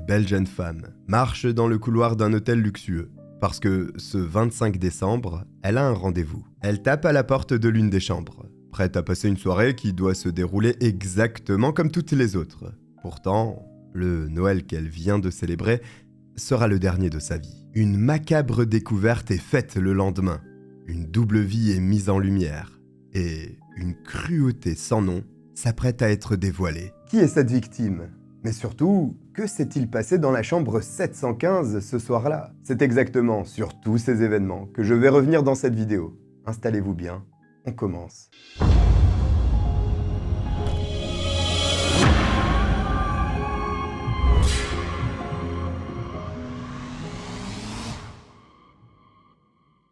belle jeune femme marche dans le couloir d'un hôtel luxueux. Parce que ce 25 décembre, elle a un rendez-vous. Elle tape à la porte de l'une des chambres, prête à passer une soirée qui doit se dérouler exactement comme toutes les autres. Pourtant, le Noël qu'elle vient de célébrer sera le dernier de sa vie. Une macabre découverte est faite le lendemain. Une double vie est mise en lumière. Et une cruauté sans nom s'apprête à être dévoilée. Qui est cette victime ? Mais surtout, que s'est-il passé dans la chambre 715 ce soir-là ? C'est exactement sur tous ces événements que je vais revenir dans cette vidéo. Installez-vous bien, on commence.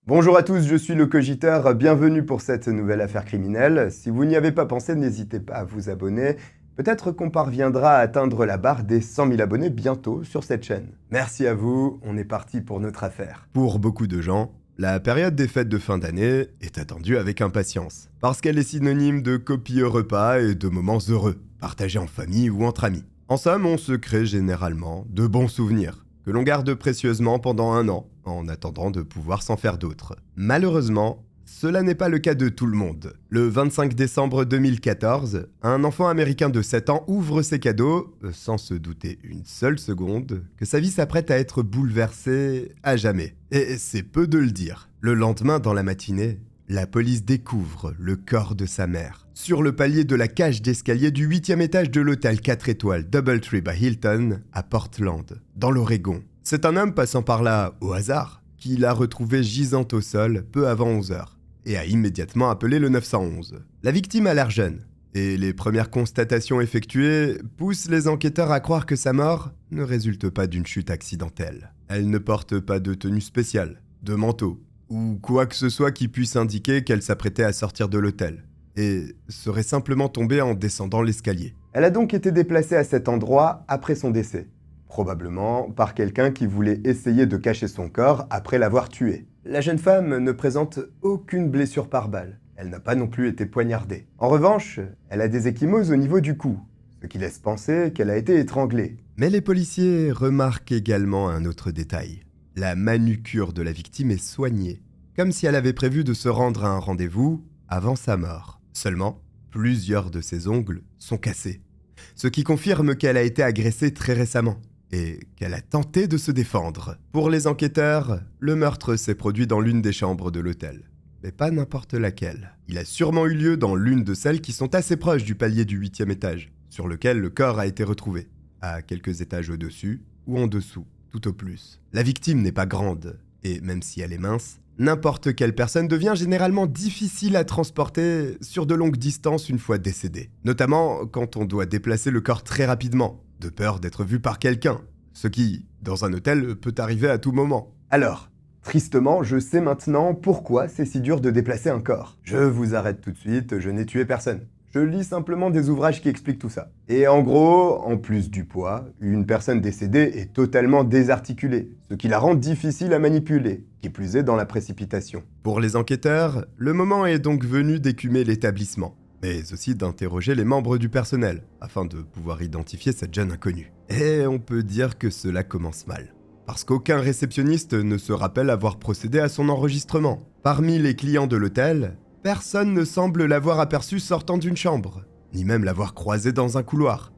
Bonjour à tous, je suis le Cogiteur, bienvenue pour cette nouvelle affaire criminelle. Si vous n'y avez pas pensé, n'hésitez pas à vous abonner. Peut-être qu'on parviendra à atteindre la barre des 100 000 abonnés bientôt sur cette chaîne. Merci à vous, on est parti pour notre affaire. Pour beaucoup de gens, la période des fêtes de fin d'année est attendue avec impatience, parce qu'elle est synonyme de copieux repas et de moments heureux, partagés en famille ou entre amis. En somme, on se crée généralement de bons souvenirs, que l'on garde précieusement pendant un an, en attendant de pouvoir s'en faire d'autres. Malheureusement, cela n'est pas le cas de tout le monde. Le 25 décembre 2014, un enfant américain de 7 ans ouvre ses cadeaux, sans se douter une seule seconde que sa vie s'apprête à être bouleversée à jamais. Et c'est peu de le dire. Le lendemain, dans la matinée, la police découvre le corps de sa mère sur le palier de la cage d'escalier du 8e étage de l'hôtel 4 étoiles Doubletree by Hilton à Portland, dans l'Oregon. C'est un homme passant par là au hasard qui l'a retrouvée gisante au sol peu avant 11h et a immédiatement appelé le 911. La victime a l'air jeune et les premières constatations effectuées poussent les enquêteurs à croire que sa mort ne résulte pas d'une chute accidentelle. Elle ne porte pas de tenue spéciale, de manteau ou quoi que ce soit qui puisse indiquer qu'elle s'apprêtait à sortir de l'hôtel et serait simplement tombée en descendant l'escalier. Elle a donc été déplacée à cet endroit après son décès, probablement par quelqu'un qui voulait essayer de cacher son corps après l'avoir tué. La jeune femme ne présente aucune blessure par balle. Elle n'a pas non plus été poignardée. En revanche, elle a des ecchymoses au niveau du cou, ce qui laisse penser qu'elle a été étranglée. Mais les policiers remarquent également un autre détail. La manucure de la victime est soignée, comme si elle avait prévu de se rendre à un rendez-vous avant sa mort. Seulement, plusieurs de ses ongles sont cassés, ce qui confirme qu'elle a été agressée très récemment et qu'elle a tenté de se défendre. Pour les enquêteurs, le meurtre s'est produit dans l'une des chambres de l'hôtel, mais pas n'importe laquelle. Il a sûrement eu lieu dans l'une de celles qui sont assez proches du palier du 8e étage, sur lequel le corps a été retrouvé, à quelques étages au-dessus ou en dessous, tout au plus. La victime n'est pas grande, et même si elle est mince, n'importe quelle personne devient généralement difficile à transporter sur de longues distances une fois décédée, notamment quand on doit déplacer le corps très rapidement, de peur d'être vu par quelqu'un, ce qui, dans un hôtel, peut arriver à tout moment. Alors, tristement, je sais maintenant pourquoi c'est si dur de déplacer un corps. Je vous arrête tout de suite, je n'ai tué personne. Je lis simplement des ouvrages qui expliquent tout ça. Et en gros, en plus du poids, une personne décédée est totalement désarticulée, ce qui la rend difficile à manipuler, qui plus est dans la précipitation. Pour les enquêteurs, le moment est donc venu d'écumer l'établissement, mais aussi d'interroger les membres du personnel, afin de pouvoir identifier cette jeune inconnue. Et on peut dire que cela commence mal, parce qu'aucun réceptionniste ne se rappelle avoir procédé à son enregistrement. Parmi les clients de l'hôtel, personne ne semble l'avoir aperçue sortant d'une chambre, ni même l'avoir croisée dans un couloir.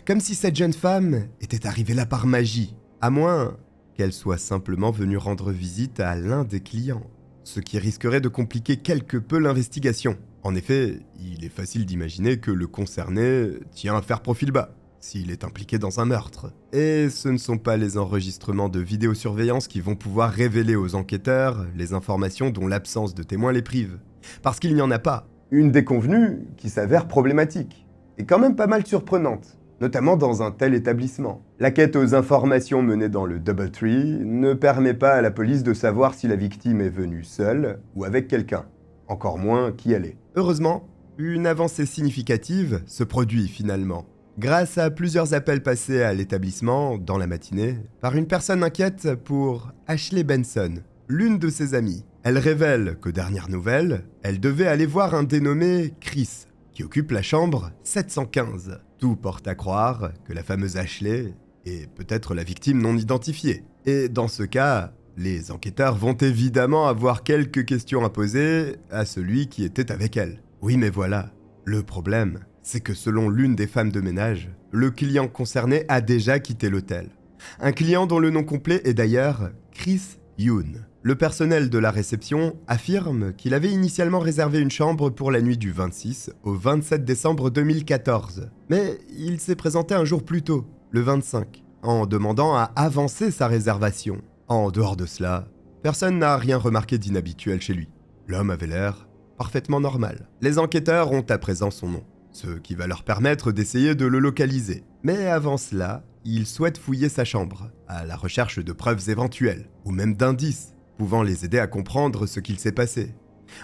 Comme si cette jeune femme était arrivée là par magie, à moins qu'elle soit simplement venue rendre visite à l'un des clients, ce qui risquerait de compliquer quelque peu l'investigation. En effet, il est facile d'imaginer que le concerné tient à faire profil bas, s'il est impliqué dans un meurtre. Et ce ne sont pas les enregistrements de vidéosurveillance qui vont pouvoir révéler aux enquêteurs les informations dont l'absence de témoins les prive. Parce qu'il n'y en a pas. Une déconvenue qui s'avère problématique, et quand même pas mal surprenante, notamment dans un tel établissement. La quête aux informations menée dans le Doubletree ne permet pas à la police de savoir si la victime est venue seule ou avec quelqu'un, encore moins qui elle est. Heureusement, une avancée significative se produit finalement, grâce à plusieurs appels passés à l'établissement dans la matinée par une personne inquiète pour Ashley Benson, l'une de ses amies. Elle révèle qu'aux dernières nouvelles, elle devait aller voir un dénommé Chris, qui occupe la chambre 715. Tout porte à croire que la fameuse Ashley et peut-être la victime non identifiée. Et dans ce cas, les enquêteurs vont évidemment avoir quelques questions à poser à celui qui était avec elle. Oui, mais voilà, le problème, c'est que selon l'une des femmes de ménage, le client concerné a déjà quitté l'hôtel. Un client dont le nom complet est d'ailleurs Chris Yoon. Le personnel de la réception affirme qu'il avait initialement réservé une chambre pour la nuit du 26 au 27 décembre 2014. Mais il s'est présenté un jour plus tôt, le 25, en demandant à avancer sa réservation. En dehors de cela, personne n'a rien remarqué d'inhabituel chez lui. L'homme avait l'air parfaitement normal. Les enquêteurs ont à présent son nom, ce qui va leur permettre d'essayer de le localiser. Mais avant cela, ils souhaitent fouiller sa chambre, à la recherche de preuves éventuelles, ou même d'indices, pouvant les aider à comprendre ce qu'il s'est passé.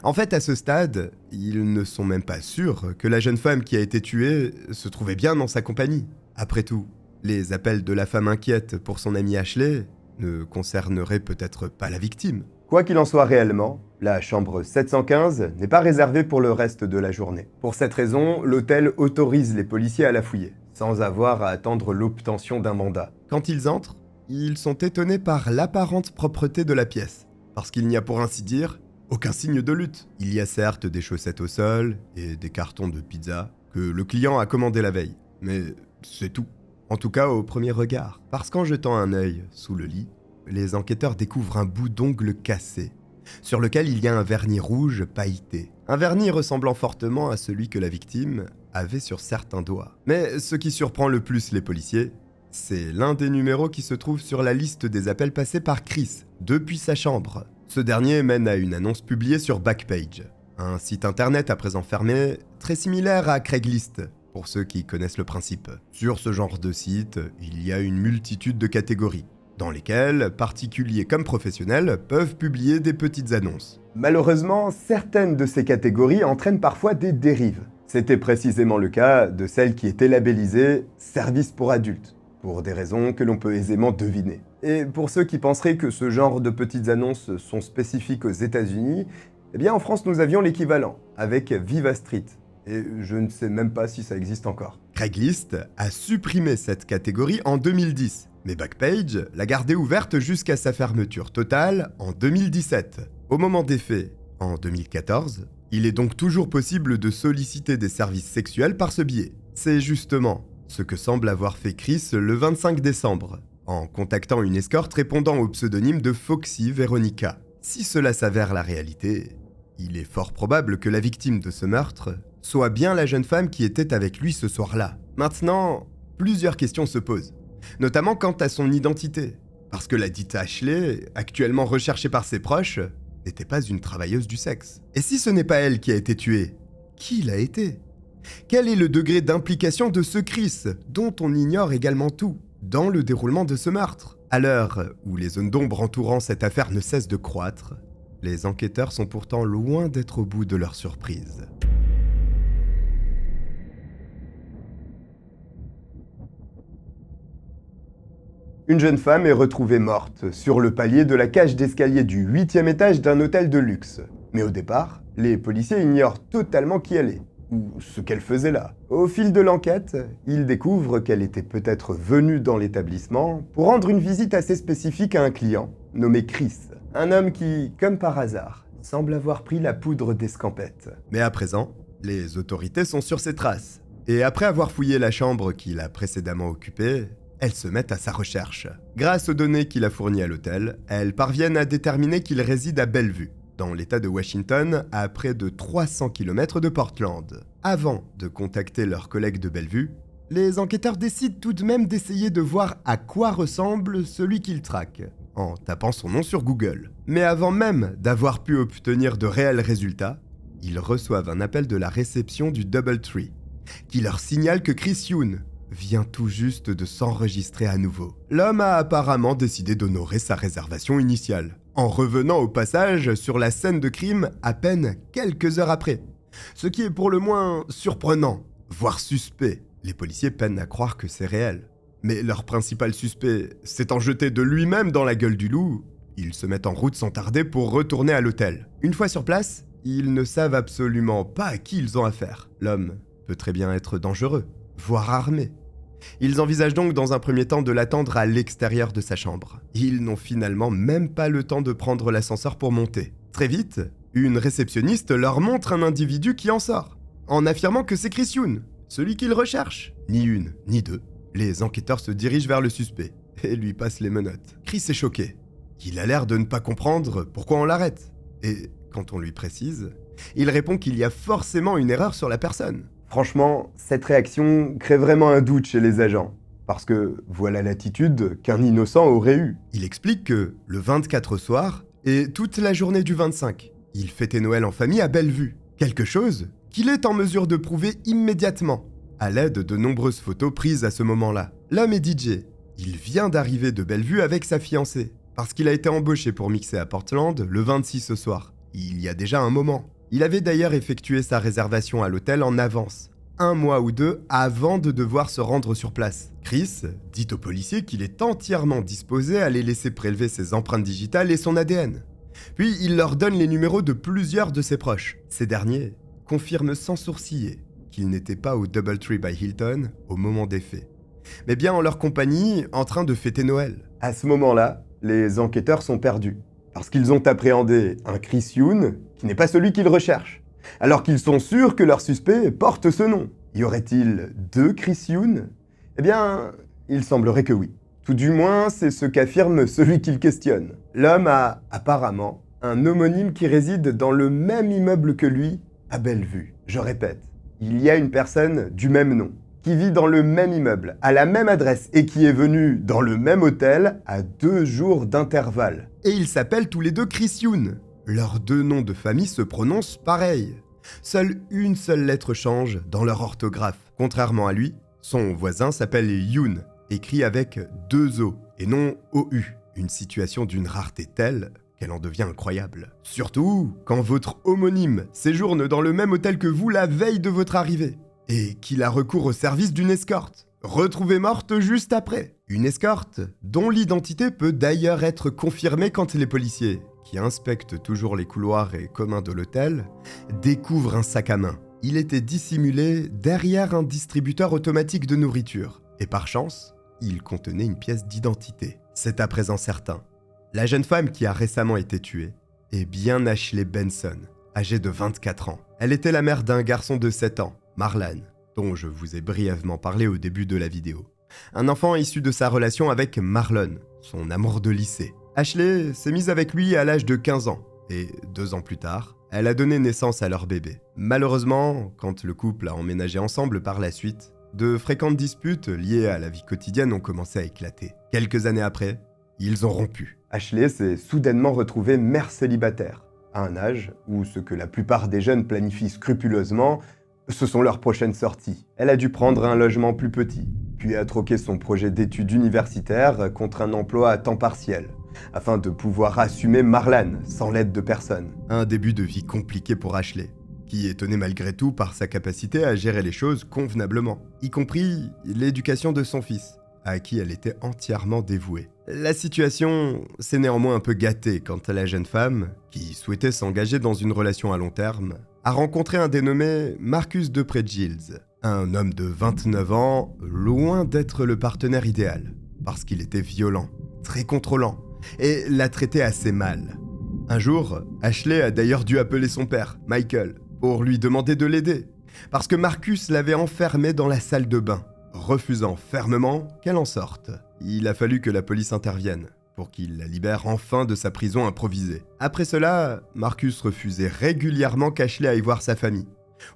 En fait, à ce stade, ils ne sont même pas sûrs que la jeune femme qui a été tuée se trouvait bien dans sa compagnie. Après tout, les appels de la femme inquiète pour son amie Ashley ne concerneraient peut-être pas la victime. Quoi qu'il en soit réellement, la chambre 715 n'est pas réservée pour le reste de la journée. Pour cette raison, l'hôtel autorise les policiers à la fouiller, sans avoir à attendre l'obtention d'un mandat. Quand ils entrent, ils sont étonnés par l'apparente propreté de la pièce, parce qu'il n'y a pour ainsi dire aucun signe de lutte. Il y a certes des chaussettes au sol et des cartons de pizza que le client a commandé la veille, mais c'est tout. En tout cas au premier regard, parce qu'en jetant un œil sous le lit, les enquêteurs découvrent un bout d'ongle cassé, sur lequel il y a un vernis rouge pailleté. Un vernis ressemblant fortement à celui que la victime avait sur certains doigts. Mais ce qui surprend le plus les policiers, c'est l'un des numéros qui se trouve sur la liste des appels passés par Chris, depuis sa chambre. Ce dernier mène à une annonce publiée sur Backpage, un site internet à présent fermé, très similaire à Craigslist, pour ceux qui connaissent le principe. Sur ce genre de site, il y a une multitude de catégories, dans lesquelles particuliers comme professionnels peuvent publier des petites annonces. Malheureusement, certaines de ces catégories entraînent parfois des dérives. C'était précisément le cas de celle qui était labellisée « Service pour adultes », pour des raisons que l'on peut aisément deviner. Et pour ceux qui penseraient que ce genre de petites annonces sont spécifiques aux États-Unis, eh bien en France nous avions l'équivalent, avec Viva Street. Et je ne sais même pas si ça existe encore. Craigslist a supprimé cette catégorie en 2010, mais Backpage l'a gardée ouverte jusqu'à sa fermeture totale en 2017. Au moment des faits, en 2014, il est donc toujours possible de solliciter des services sexuels par ce biais. C'est justement ce que semble avoir fait Chris le 25 décembre, en contactant une escorte répondant au pseudonyme de Foxy Veronica. Si cela s'avère la réalité, il est fort probable que la victime de ce meurtre soit bien la jeune femme qui était avec lui ce soir-là. Maintenant, plusieurs questions se posent, notamment quant à son identité, parce que la dite Ashley, actuellement recherchée par ses proches, n'était pas une travailleuse du sexe. Et si ce n'est pas elle qui a été tuée, qui l'a été ? Quel est le degré d'implication de ce Chris, dont on ignore également tout, dans le déroulement de ce meurtre ? À l'heure où les zones d'ombre entourant cette affaire ne cessent de croître, les enquêteurs sont pourtant loin d'être au bout de leur surprise. Une jeune femme est retrouvée morte sur le palier de la cage d'escalier du 8e étage d'un hôtel de luxe. Mais au départ, les policiers ignorent totalement qui elle est, ou ce qu'elle faisait là. Au fil de l'enquête, ils découvrent qu'elle était peut-être venue dans l'établissement pour rendre une visite assez spécifique à un client, nommé Chris. Un homme qui, comme par hasard, semble avoir pris la poudre d'escampette. Mais à présent, les autorités sont sur ses traces. Et après avoir fouillé la chambre qu'il a précédemment occupée, elles se mettent à sa recherche. Grâce aux données qu'il a fournies à l'hôtel, elles parviennent à déterminer qu'il réside à Bellevue, dans l'état de Washington, à près de 300 km de Portland. Avant de contacter leurs collègues de Bellevue, les enquêteurs décident tout de même d'essayer de voir à quoi ressemble celui qu'ils traquent, en tapant son nom sur Google. Mais avant même d'avoir pu obtenir de réels résultats, ils reçoivent un appel de la réception du DoubleTree, qui leur signale que Chris Yoon vient tout juste de s'enregistrer à nouveau. L'homme a apparemment décidé d'honorer sa réservation initiale, en revenant au passage sur la scène de crime à peine quelques heures après. Ce qui est pour le moins surprenant, voire suspect. Les policiers peinent à croire que c'est réel. Mais leur principal suspect s'étant jeté de lui-même dans la gueule du loup, ils se mettent en route sans tarder pour retourner à l'hôtel. Une fois sur place, ils ne savent absolument pas à qui ils ont affaire. L'homme peut très bien être dangereux, voire armé. Ils envisagent donc dans un premier temps de l'attendre à l'extérieur de sa chambre. Ils n'ont finalement même pas le temps de prendre l'ascenseur pour monter. Très vite, une réceptionniste leur montre un individu qui en sort, en affirmant que c'est Chris Youn, celui qu'ils recherchent. Ni une, ni deux. Les enquêteurs se dirigent vers le suspect et lui passent les menottes. Chris est choqué. Il a l'air de ne pas comprendre pourquoi on l'arrête. Et quand on lui précise, il répond qu'il y a forcément une erreur sur la personne. Franchement, cette réaction crée vraiment un doute chez les agents. Parce que voilà l'attitude qu'un innocent aurait eue. Il explique que le 24 au soir et toute la journée du 25, il fêtait Noël en famille à Bellevue. Quelque chose qu'il est en mesure de prouver immédiatement, à l'aide de nombreuses photos prises à ce moment-là. L'homme est DJ. Il vient d'arriver de Bellevue avec sa fiancée, parce qu'il a été embauché pour mixer à Portland le 26 au soir. Il y a déjà un moment. Il avait d'ailleurs effectué sa réservation à l'hôtel en avance, 1 mois ou 2 avant de devoir se rendre sur place. Chris dit aux policiers qu'il est entièrement disposé à les laisser prélever ses empreintes digitales et son ADN. Puis il leur donne les numéros de plusieurs de ses proches. Ces derniers confirment sans sourciller qu'ils n'étaient pas au Doubletree by Hilton au moment des faits, mais bien en leur compagnie en train de fêter Noël. À ce moment-là, les enquêteurs sont perdus, parce qu'ils ont appréhendé un Chris Youn qui n'est pas celui qu'ils recherchent, alors qu'ils sont sûrs que leur suspect porte ce nom. Y aurait-il 2 Chris Youn ? Eh bien, il semblerait que oui. Tout du moins, c'est ce qu'affirme celui qu'il questionne. L'homme a apparemment un homonyme qui réside dans le même immeuble que lui, à Bellevue. Je répète, il y a une personne du même nom, qui vit dans le même immeuble, à la même adresse et qui est venu dans le même hôtel à 2 jours d'intervalle. Et ils s'appellent tous les deux Chris Youn. Leurs 2 noms de famille se prononcent pareil. Seule une seule lettre change dans leur orthographe. Contrairement à lui, son voisin s'appelle Youn, écrit avec 2 O et non OU. Une situation d'une rareté telle qu'elle en devient incroyable. Surtout quand votre homonyme séjourne dans le même hôtel que vous la veille de votre arrivée et qu'il a recours au service d'une escorte, retrouvée morte juste après. Une escorte dont l'identité peut d'ailleurs être confirmée quand les policiers, qui inspectent toujours les couloirs et communs de l'hôtel, découvrent un sac à main. Il était dissimulé derrière un distributeur automatique de nourriture et par chance, il contenait une pièce d'identité. C'est à présent certain. La jeune femme qui a récemment été tuée est bien Ashley Benson, âgée de 24 ans. Elle était la mère d'un garçon de 7 ans, Marlan, dont je vous ai brièvement parlé au début de la vidéo. Un enfant issu de sa relation avec Marlon, son amour de lycée. Ashley s'est mise avec lui à l'âge de 15 ans, et 2 ans plus tard, elle a donné naissance à leur bébé. Malheureusement, quand le couple a emménagé ensemble par la suite, de fréquentes disputes liées à la vie quotidienne ont commencé à éclater. Quelques années après, ils ont rompu. Ashley s'est soudainement retrouvée mère célibataire, à un âge où ce que la plupart des jeunes planifient scrupuleusement, ce sont leurs prochaines sorties. Elle a dû prendre un logement plus petit, puis a troqué son projet d'études universitaires contre un emploi à temps partiel, afin de pouvoir assumer Marlan sans l'aide de personne. Un début de vie compliqué pour Ashley, qui est tenue malgré tout par sa capacité à gérer les choses convenablement, y compris l'éducation de son fils, à qui elle était entièrement dévouée. La situation s'est néanmoins un peu gâtée quand la jeune femme, qui souhaitait s'engager dans une relation à long terme, a rencontré un dénommé Marcus Dupree-Giles, un homme de 29 ans, loin d'être le partenaire idéal, parce qu'il était violent, très contrôlant, et l'a traité assez mal. Un jour, Ashley a d'ailleurs dû appeler son père, Michael, pour lui demander de l'aider, parce que Marcus l'avait enfermée dans la salle de bain, refusant fermement qu'elle en sorte. Il a fallu que la police intervienne pour qu'il la libère enfin de sa prison improvisée. Après cela, Marcus refusait régulièrement qu'Ashley aille voir sa famille,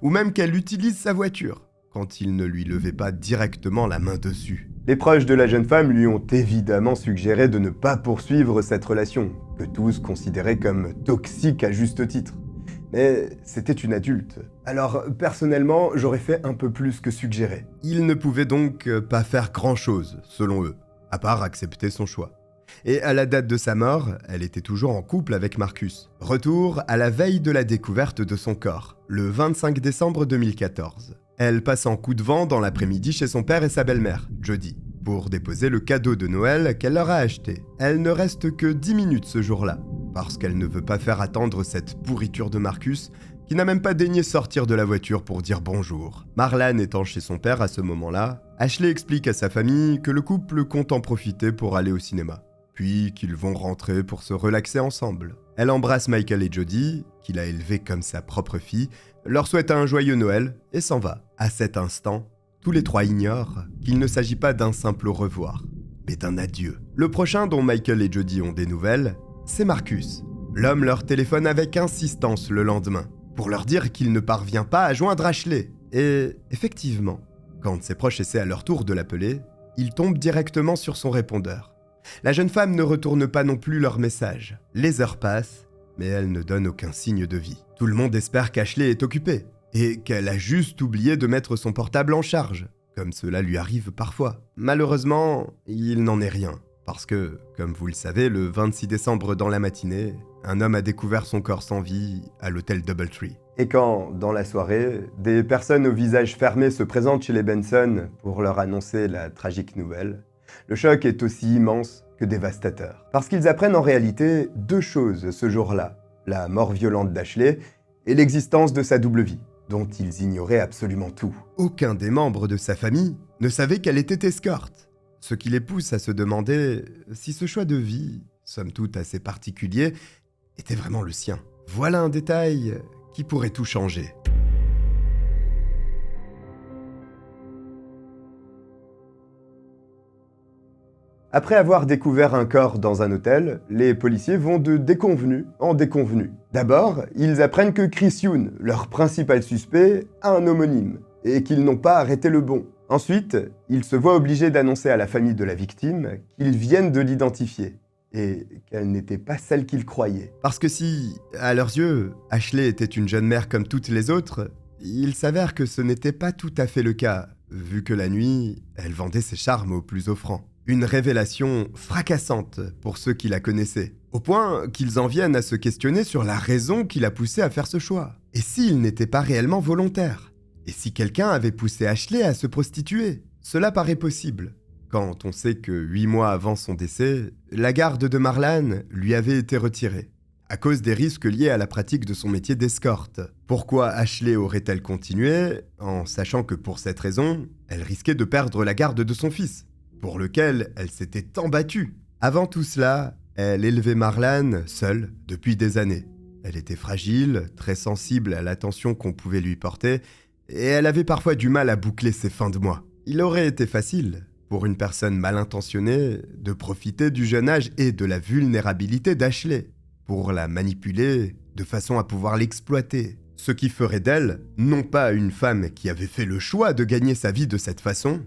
ou même qu'elle utilise sa voiture, quand il ne lui levait pas directement la main dessus. Les proches de la jeune femme lui ont évidemment suggéré de ne pas poursuivre cette relation, que tous considéraient comme toxique à juste titre. Mais c'était une adulte. Alors, personnellement, j'aurais fait un peu plus que suggérer. Ils ne pouvaient donc pas faire grand-chose, selon eux, à part accepter son choix. Et à la date de sa mort, elle était toujours en couple avec Marcus. Retour à la veille de la découverte de son corps, le 25 décembre 2014. Elle passe en coup de vent dans l'après-midi chez son père et sa belle-mère, Jody, pour déposer le cadeau de Noël qu'elle leur a acheté. Elle ne reste que 10 minutes ce jour-là, parce qu'elle ne veut pas faire attendre cette pourriture de Marcus, qui n'a même pas daigné sortir de la voiture pour dire bonjour. Marlan étant chez son père à ce moment-là, Ashley explique à sa famille que le couple compte en profiter pour aller au cinéma, puis qu'ils vont rentrer pour se relaxer ensemble. Elle embrasse Michael et Jody, qu'il a élevés comme sa propre fille, leur souhaite un joyeux Noël et s'en va. À cet instant, tous les trois ignorent qu'il ne s'agit pas d'un simple au revoir, mais d'un adieu. Le prochain dont Michael et Jody ont des nouvelles, c'est Marcus. L'homme leur téléphone avec insistance le lendemain, pour leur dire qu'il ne parvient pas à joindre Ashley. Et effectivement, quand ses proches essaient à leur tour de l'appeler, ils tombent directement sur son répondeur. La jeune femme ne retourne pas non plus leur message. Les heures passent, mais elle ne donne aucun signe de vie. Tout le monde espère qu'Ashley est occupée, et qu'elle a juste oublié de mettre son portable en charge, comme cela lui arrive parfois. Malheureusement, il n'en est rien, parce que, comme vous le savez, le 26 décembre dans la matinée, un homme a découvert son corps sans vie à l'hôtel Doubletree. Et quand, dans la soirée, des personnes au visage fermé se présentent chez les Benson pour leur annoncer la tragique nouvelle, le choc est aussi immense que dévastateur. Parce qu'ils apprennent en réalité deux choses ce jour-là, la mort violente d'Ashley et l'existence de sa double vie, dont ils ignoraient absolument tout. Aucun des membres de sa famille ne savait qu'elle était escorte, ce qui les pousse à se demander si ce choix de vie, somme toute assez particulier, était vraiment le sien. Voilà un détail qui pourrait tout changer. Après avoir découvert un corps dans un hôtel, les policiers vont de déconvenu en déconvenu. D'abord, ils apprennent que Chris Youn, leur principal suspect, a un homonyme, et qu'ils n'ont pas arrêté le bon. Ensuite, ils se voient obligés d'annoncer à la famille de la victime qu'ils viennent de l'identifier, et qu'elle n'était pas celle qu'ils croyaient. Parce que si, à leurs yeux, Ashley était une jeune mère comme toutes les autres, il s'avère que ce n'était pas tout à fait le cas, vu que la nuit, elle vendait ses charmes aux plus offrants. Une révélation fracassante pour ceux qui la connaissaient, au point qu'ils en viennent à se questionner sur la raison qui l'a poussé à faire ce choix. Et s'il n'était pas réellement volontaire? Et si quelqu'un avait poussé Ashley à se prostituer? Cela paraît possible, quand on sait que 8 mois avant son décès, la garde de Marlan lui avait été retirée, à cause des risques liés à la pratique de son métier d'escorte. Pourquoi Ashley aurait-elle continué, en sachant que pour cette raison, elle risquait de perdre la garde de son fils, pour lequel elle s'était tant battue? Avant tout cela, elle élevait Marlan seule depuis des années. Elle était fragile, très sensible à l'attention qu'on pouvait lui porter, et elle avait parfois du mal à boucler ses fins de mois. Il aurait été facile, pour une personne mal intentionnée, de profiter du jeune âge et de la vulnérabilité d'Ashley, pour la manipuler de façon à pouvoir l'exploiter. Ce qui ferait d'elle, non pas une femme qui avait fait le choix de gagner sa vie de cette façon,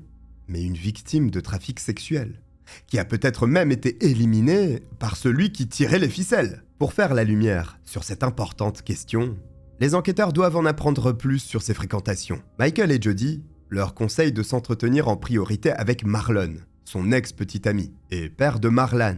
mais une victime de trafic sexuel, qui a peut-être même été éliminée par celui qui tirait les ficelles. Pour faire la lumière sur cette importante question, les enquêteurs doivent en apprendre plus sur ses fréquentations. Michael et Jody leur conseillent de s'entretenir en priorité avec Marlon, son ex-petit ami, et père de Marlan,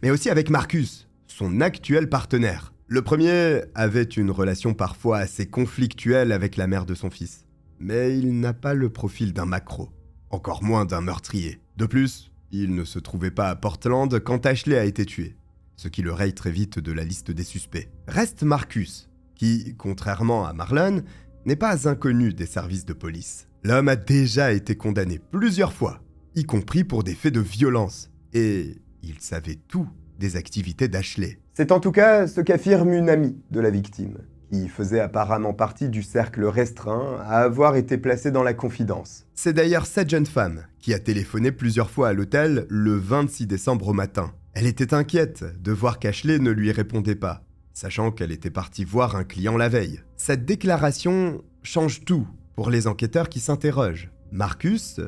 mais aussi avec Marcus, son actuel partenaire. Le premier avait une relation parfois assez conflictuelle avec la mère de son fils, mais il n'a pas le profil d'un macro, encore moins d'un meurtrier. De plus, il ne se trouvait pas à Portland quand Ashley a été tuée, ce qui le raye très vite de la liste des suspects. Reste Marcus, qui, contrairement à Marlon, n'est pas inconnu des services de police. L'homme a déjà été condamné plusieurs fois, y compris pour des faits de violence, et il savait tout des activités d'Ashley. C'est en tout cas ce qu'affirme une amie de la victime, qui faisait apparemment partie du cercle restreint à avoir été placée dans la confidence. C'est d'ailleurs cette jeune femme qui a téléphoné plusieurs fois à l'hôtel le 26 décembre au matin. Elle était inquiète de voir qu'Ashley ne lui répondait pas, sachant qu'elle était partie voir un client la veille. Cette déclaration change tout pour les enquêteurs qui s'interrogent. Marcus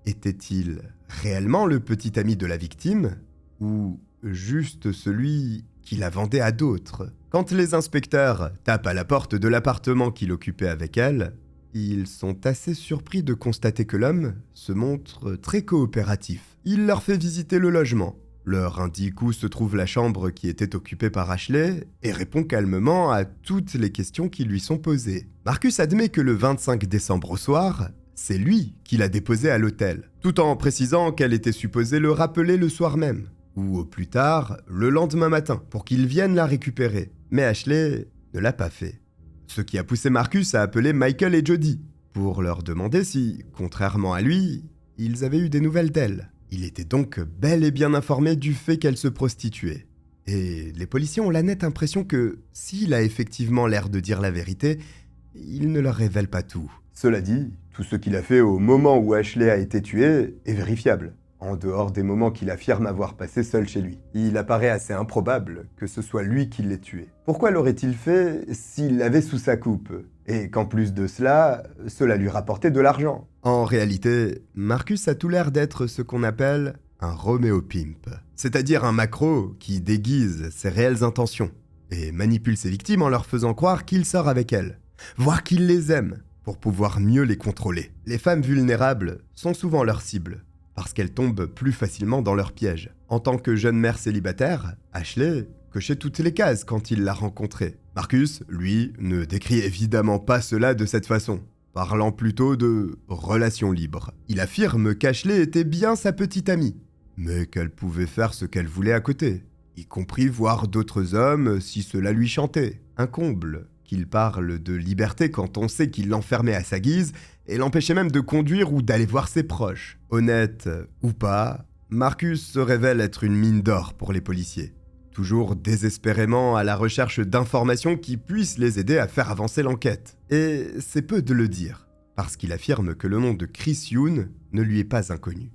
était-il réellement le petit ami de la victime, ou juste celui qui la vendait à d'autres? Quand les inspecteurs tapent à la porte de l'appartement qu'il occupait avec elle, ils sont assez surpris de constater que l'homme se montre très coopératif. Il leur fait visiter le logement, leur indique où se trouve la chambre qui était occupée par Ashley et répond calmement à toutes les questions qui lui sont posées. Marcus admet que le 25 décembre au soir, c'est lui qui l'a déposée à l'hôtel, tout en précisant qu'elle était supposée le rappeler le soir même, ou au plus tard, le lendemain matin, pour qu'il vienne la récupérer. Mais Ashley ne l'a pas fait. Ce qui a poussé Marcus à appeler Michael et Jody, pour leur demander si, contrairement à lui, ils avaient eu des nouvelles d'elle. Il était donc bel et bien informé du fait qu'elle se prostituait. Et les policiers ont la nette impression que, s'il a effectivement l'air de dire la vérité, il ne leur révèle pas tout. Cela dit, tout ce qu'il a fait au moment où Ashley a été tuée est vérifiable, en dehors des moments qu'il affirme avoir passé seul chez lui. Il apparaît assez improbable que ce soit lui qui l'ait tuée. Pourquoi l'aurait-il fait s'il l'avait sous sa coupe? Et qu'en plus de cela, cela lui rapportait de l'argent. En réalité, Marcus a tout l'air d'être ce qu'on appelle un Roméo Pimp, c'est-à-dire un macro qui déguise ses réelles intentions et manipule ses victimes en leur faisant croire qu'il sort avec elles, voire qu'il les aime, pour pouvoir mieux les contrôler. Les femmes vulnérables sont souvent leur cible, parce qu'elles tombent plus facilement dans leur piège. En tant que jeune mère célibataire, Ashley cochait toutes les cases quand il l'a rencontrée. Marcus, lui, ne décrit évidemment pas cela de cette façon, parlant plutôt de relations libres. Il affirme qu'Ashley était bien sa petite amie, mais qu'elle pouvait faire ce qu'elle voulait à côté, y compris voir d'autres hommes si cela lui chantait. Un comble qu'il parle de liberté quand on sait qu'il l'enfermait à sa guise et l'empêchait même de conduire ou d'aller voir ses proches. Honnête ou pas, Marcus se révèle être une mine d'or pour les policiers, toujours désespérément à la recherche d'informations qui puissent les aider à faire avancer l'enquête. Et c'est peu de le dire, parce qu'il affirme que le nom de Chris Youn ne lui est pas inconnu,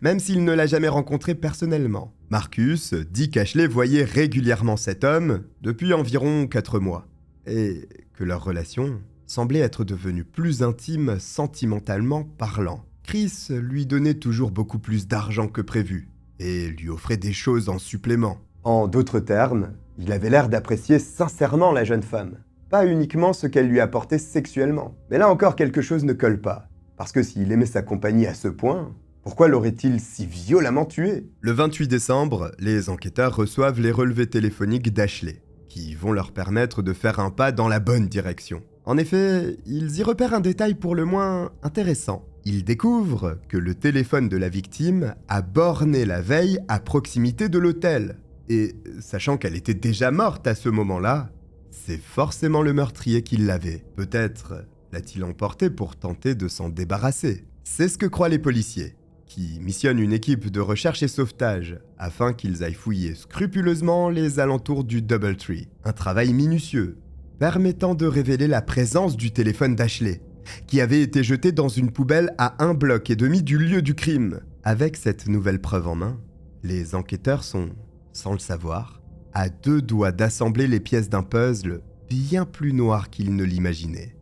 même s'il ne l'a jamais rencontré personnellement. Marcus dit qu'Ashley voyait régulièrement cet homme depuis environ 4 mois, et que leur relation semblait être devenue plus intime sentimentalement parlant. Chris lui donnait toujours beaucoup plus d'argent que prévu, et lui offrait des choses en supplément. En d'autres termes, il avait l'air d'apprécier sincèrement la jeune femme, pas uniquement ce qu'elle lui apportait sexuellement. Mais là encore, quelque chose ne colle pas, parce que s'il aimait sa compagnie à ce point, pourquoi l'aurait-il si violemment tuée? Le 28 décembre, les enquêteurs reçoivent les relevés téléphoniques d'Ashley, qui vont leur permettre de faire un pas dans la bonne direction. En effet, ils y repèrent un détail pour le moins intéressant. Ils découvrent que le téléphone de la victime a borné la veille à proximité de l'hôtel. Et sachant qu'elle était déjà morte à ce moment-là, c'est forcément le meurtrier qui l'avait. Peut-être l'a-t-il emporté pour tenter de s'en débarrasser. C'est ce que croient les policiers, qui missionnent une équipe de recherche et sauvetage afin qu'ils aillent fouiller scrupuleusement les alentours du Doubletree. Un travail minutieux, permettant de révéler la présence du téléphone d'Ashley, qui avait été jeté dans une poubelle à 1,5 bloc du lieu du crime. Avec cette nouvelle preuve en main, les enquêteurs sont, sans le savoir, à 2 doigts d'assembler les pièces d'un puzzle bien plus noir qu'ils ne l'imaginaient.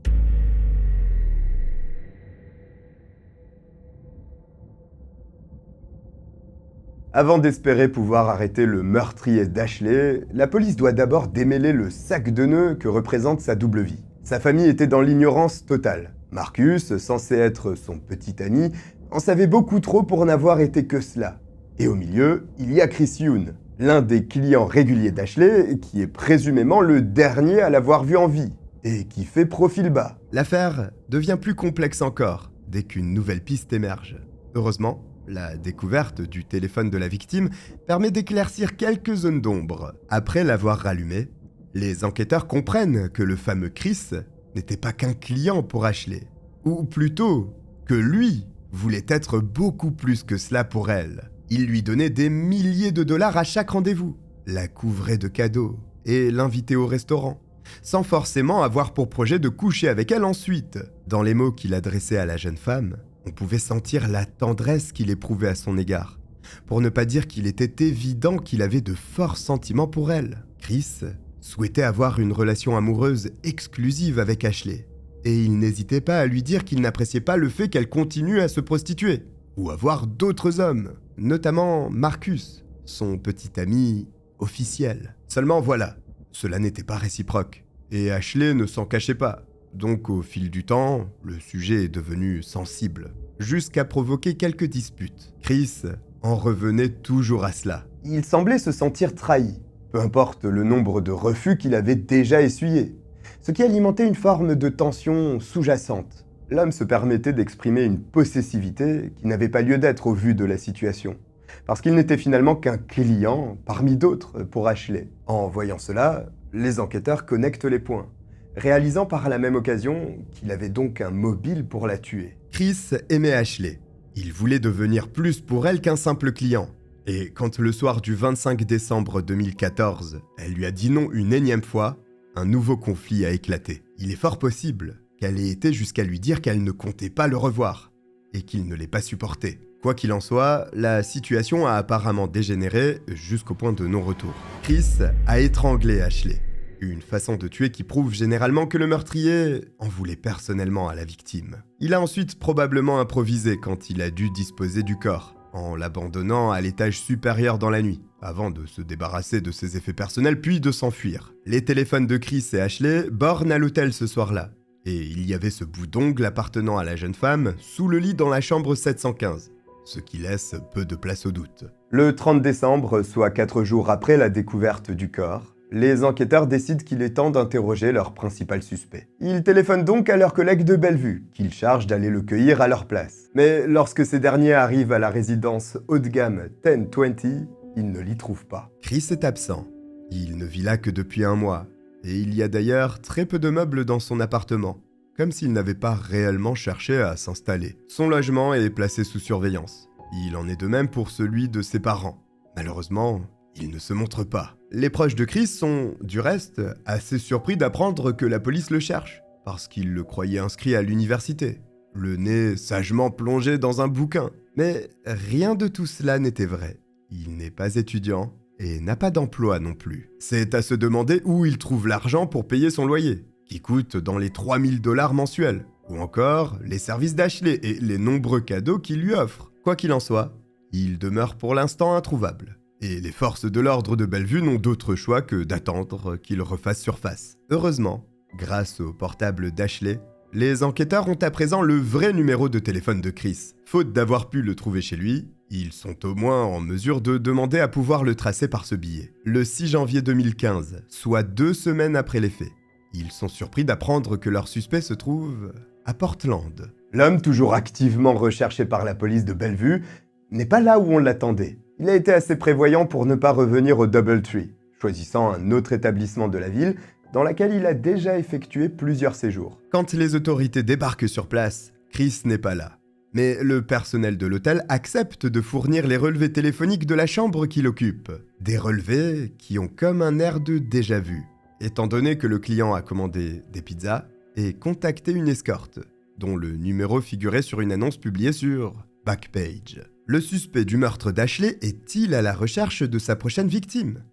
Avant d'espérer pouvoir arrêter le meurtrier d'Ashley, la police doit d'abord démêler le sac de nœuds que représente sa double vie. Sa famille était dans l'ignorance totale. Marcus, censé être son petit ami, en savait beaucoup trop pour n'avoir été que cela. Et au milieu, il y a Chris Youn, l'un des clients réguliers d'Ashley, qui est présumément le dernier à l'avoir vu en vie, et qui fait profil bas. L'affaire devient plus complexe encore, dès qu'une nouvelle piste émerge. Heureusement, la découverte du téléphone de la victime permet d'éclaircir quelques zones d'ombre. Après l'avoir rallumé, les enquêteurs comprennent que le fameux Chris n'était pas qu'un client pour Ashley. Ou plutôt, que lui voulait être beaucoup plus que cela pour elle. Il lui donnait des milliers de dollars à chaque rendez-vous, la couvrait de cadeaux et l'invitait au restaurant, sans forcément avoir pour projet de coucher avec elle ensuite. Dans les mots qu'il adressait à la jeune femme, on pouvait sentir la tendresse qu'il éprouvait à son égard, pour ne pas dire qu'il était évident qu'il avait de forts sentiments pour elle. Chris souhaitait avoir une relation amoureuse exclusive avec Ashley, et il n'hésitait pas à lui dire qu'il n'appréciait pas le fait qu'elle continue à se prostituer, ou à voir d'autres hommes, notamment Marcus, son petit ami officiel. Seulement voilà, cela n'était pas réciproque, et Ashley ne s'en cachait pas. Donc au fil du temps, le sujet est devenu sensible, jusqu'à provoquer quelques disputes. Chris en revenait toujours à cela. Il semblait se sentir trahi, peu importe le nombre de refus qu'il avait déjà essuyés, ce qui alimentait une forme de tension sous-jacente. L'homme se permettait d'exprimer une possessivité qui n'avait pas lieu d'être au vu de la situation, parce qu'il n'était finalement qu'un client parmi d'autres pour Ashley. En voyant cela, les enquêteurs connectent les points, réalisant par la même occasion qu'il avait donc un mobile pour la tuer. Chris aimait Ashley. Il voulait devenir plus pour elle qu'un simple client. Et quand le soir du 25 décembre 2014, elle lui a dit non une énième fois, un nouveau conflit a éclaté. Il est fort possible qu'elle ait été jusqu'à lui dire qu'elle ne comptait pas le revoir et qu'il ne l'ait pas supporté. Quoi qu'il en soit, la situation a apparemment dégénéré jusqu'au point de non-retour. Chris a étranglé Ashley, une façon de tuer qui prouve généralement que le meurtrier en voulait personnellement à la victime. Il a ensuite probablement improvisé quand il a dû disposer du corps, en l'abandonnant à l'étage supérieur dans la nuit, avant de se débarrasser de ses effets personnels puis de s'enfuir. Les téléphones de Chris et Ashley bornent à l'hôtel ce soir-là, et il y avait ce bout d'ongle appartenant à la jeune femme sous le lit dans la chambre 715, ce qui laisse peu de place au doute. Le 30 décembre, soit 4 jours après la découverte du corps, les enquêteurs décident qu'il est temps d'interroger leur principal suspect. Ils téléphonent donc à leurs collègues de Bellevue, qu'ils chargent d'aller le cueillir à leur place. Mais lorsque ces derniers arrivent à la résidence haut de gamme 1020, ils ne l'y trouvent pas. Chris est absent. Il ne vit là que depuis un mois, et il y a d'ailleurs très peu de meubles dans son appartement, comme s'il n'avait pas réellement cherché à s'installer. Son logement est placé sous surveillance. Il en est de même pour celui de ses parents. Malheureusement, il ne se montre pas. Les proches de Chris sont, du reste, assez surpris d'apprendre que la police le cherche, parce qu'ils le croyaient inscrit à l'université, le nez sagement plongé dans un bouquin. Mais rien de tout cela n'était vrai. Il n'est pas étudiant et n'a pas d'emploi non plus. C'est à se demander où il trouve l'argent pour payer son loyer, qui coûte dans les 3000 $ mensuels, ou encore les services d'Ashley et les nombreux cadeaux qu'il lui offre. Quoi qu'il en soit, il demeure pour l'instant introuvable. Et les forces de l'ordre de Bellevue n'ont d'autre choix que d'attendre qu'il refasse surface. Heureusement, grâce au portable d'Ashley, les enquêteurs ont à présent le vrai numéro de téléphone de Chris. Faute d'avoir pu le trouver chez lui, ils sont au moins en mesure de demander à pouvoir le tracer par ce billet. Le 6 janvier 2015, soit 2 semaines après les faits, ils sont surpris d'apprendre que leur suspect se trouve à Portland. L'homme, toujours activement recherché par la police de Bellevue, n'est pas là où on l'attendait. Il a été assez prévoyant pour ne pas revenir au Doubletree, choisissant un autre établissement de la ville dans laquelle il a déjà effectué plusieurs séjours. Quand les autorités débarquent sur place, Chris n'est pas là. Mais le personnel de l'hôtel accepte de fournir les relevés téléphoniques de la chambre qu'il occupe. Des relevés qui ont comme un air de déjà-vu, étant donné que le client a commandé des pizzas et contacté une escorte, dont le numéro figurait sur une annonce publiée sur Backpage. Le suspect du meurtre d'Ashley est-il à la recherche de sa prochaine victime?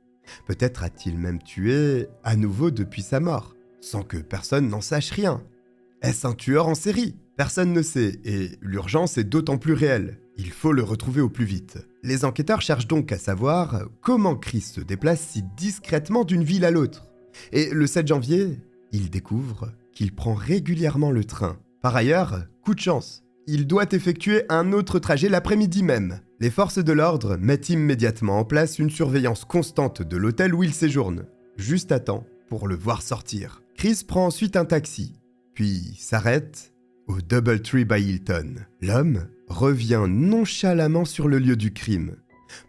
Peut-être a-t-il même tué à nouveau depuis sa mort, sans que personne n'en sache rien. Est-ce un tueur en série? Personne ne sait, et l'urgence est d'autant plus réelle. Il faut le retrouver au plus vite. Les enquêteurs cherchent donc à savoir comment Chris se déplace si discrètement d'une ville à l'autre. Et le 7 janvier, ils découvrent qu'il prend régulièrement le train. Par ailleurs, coup de chance, il doit effectuer un autre trajet l'après-midi même. Les forces de l'ordre mettent immédiatement en place une surveillance constante de l'hôtel où il séjourne, juste à temps pour le voir sortir. Chris prend ensuite un taxi, puis s'arrête au Doubletree by Hilton. L'homme revient nonchalamment sur le lieu du crime,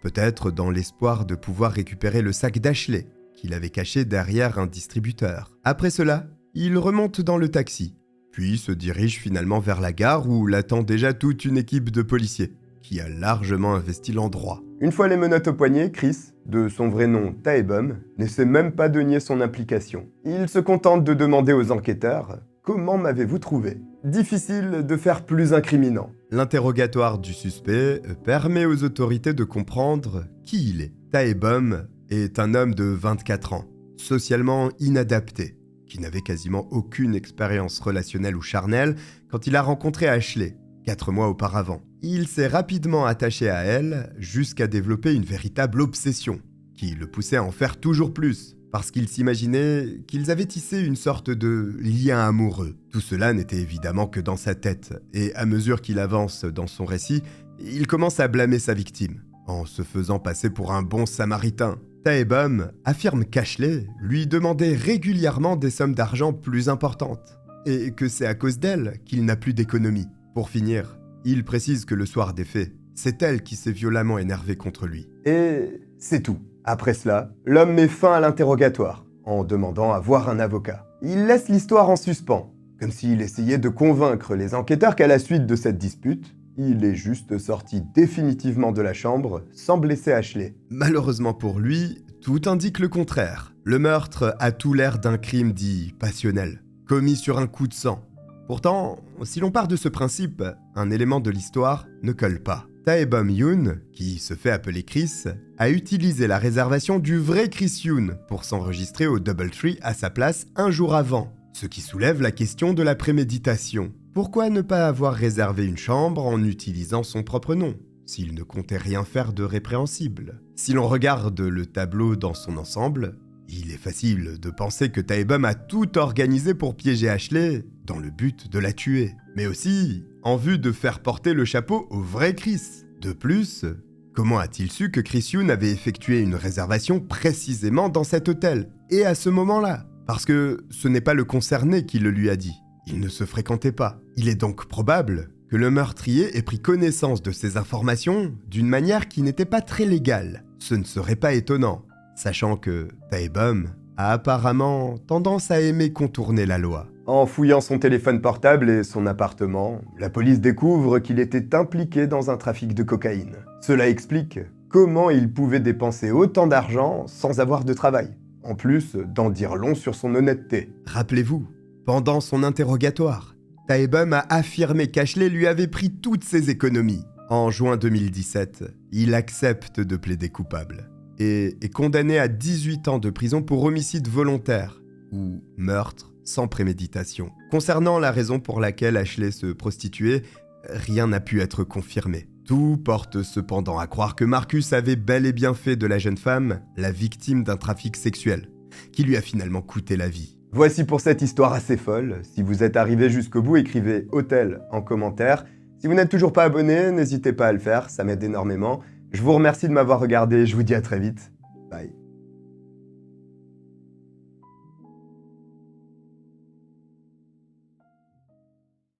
peut-être dans l'espoir de pouvoir récupérer le sac d'Ashley qu'il avait caché derrière un distributeur. Après cela, il remonte dans le taxi, puis se dirige finalement vers la gare où l'attend déjà toute une équipe de policiers, qui a largement investi l'endroit. Une fois les menottes au poignet, Chris, de son vrai nom Taebum, n'essaie même pas de nier son implication. Il se contente de demander aux enquêteurs « Comment m'avez-vous trouvé ?» Difficile de faire plus incriminant. L'interrogatoire du suspect permet aux autorités de comprendre qui il est. Taebum est un homme de 24 ans, socialement inadapté, qui n'avait quasiment aucune expérience relationnelle ou charnelle quand il a rencontré Ashley, 4 mois auparavant. Il s'est rapidement attaché à elle jusqu'à développer une véritable obsession, qui le poussait à en faire toujours plus, parce qu'il s'imaginait qu'ils avaient tissé une sorte de lien amoureux. Tout cela n'était évidemment que dans sa tête, et à mesure qu'il avance dans son récit, il commence à blâmer sa victime, en se faisant passer pour un bon samaritain. Taebum affirme qu'Ashley lui demandait régulièrement des sommes d'argent plus importantes, et que c'est à cause d'elle qu'il n'a plus d'économie. Pour finir, il précise que le soir des faits, c'est elle qui s'est violemment énervée contre lui. Et c'est tout. Après cela, l'homme met fin à l'interrogatoire, en demandant à voir un avocat. Il laisse l'histoire en suspens, comme s'il essayait de convaincre les enquêteurs qu'à la suite de cette dispute, Il est juste sorti définitivement de la chambre sans blesser Ashley. Malheureusement pour lui, tout indique le contraire. Le meurtre a tout l'air d'un crime dit passionnel, commis sur un coup de sang. Pourtant, si l'on part de ce principe, un élément de l'histoire ne colle pas. Tae-bom Yoon, qui se fait appeler Chris, a utilisé la réservation du vrai Chris Yoon pour s'enregistrer au Doubletree à sa place un jour avant, ce qui soulève la question de la préméditation. Pourquoi ne pas avoir réservé une chambre en utilisant son propre nom, s'il ne comptait rien faire de répréhensible? Si l'on regarde le tableau dans son ensemble, il est facile de penser que Tae-bom a tout organisé pour piéger Ashley dans le but de la tuer, mais aussi en vue de faire porter le chapeau au vrai Chris. De plus, comment a-t-il su que Chris Yoon avait effectué une réservation précisément dans cet hôtel, et à ce moment-là? Parce que ce n'est pas le concerné qui le lui a dit. Ils ne se fréquentaient pas. Il est donc probable que le meurtrier ait pris connaissance de ces informations d'une manière qui n'était pas très légale. Ce ne serait pas étonnant, sachant que Tae-bom a apparemment tendance à aimer contourner la loi. En fouillant son téléphone portable et son appartement, la police découvre qu'il était impliqué dans un trafic de cocaïne. Cela explique comment il pouvait dépenser autant d'argent sans avoir de travail. En plus d'en dire long sur son honnêteté. Rappelez-vous, pendant son interrogatoire, Tae-bom a affirmé qu'Ashley lui avait pris toutes ses économies. En juin 2017, il accepte de plaider coupable et est condamné à 18 ans de prison pour homicide volontaire ou meurtre sans préméditation. Concernant la raison pour laquelle Ashley se prostituait, rien n'a pu être confirmé. Tout porte cependant à croire que Marcus avait bel et bien fait de la jeune femme la victime d'un trafic sexuel, qui lui a finalement coûté la vie. Voici pour cette histoire assez folle. Si vous êtes arrivé jusqu'au bout, écrivez hôtel en commentaire. Si vous n'êtes toujours pas abonné, n'hésitez pas à le faire, ça m'aide énormément. Je vous remercie de m'avoir regardé, je vous dis à très vite. Bye.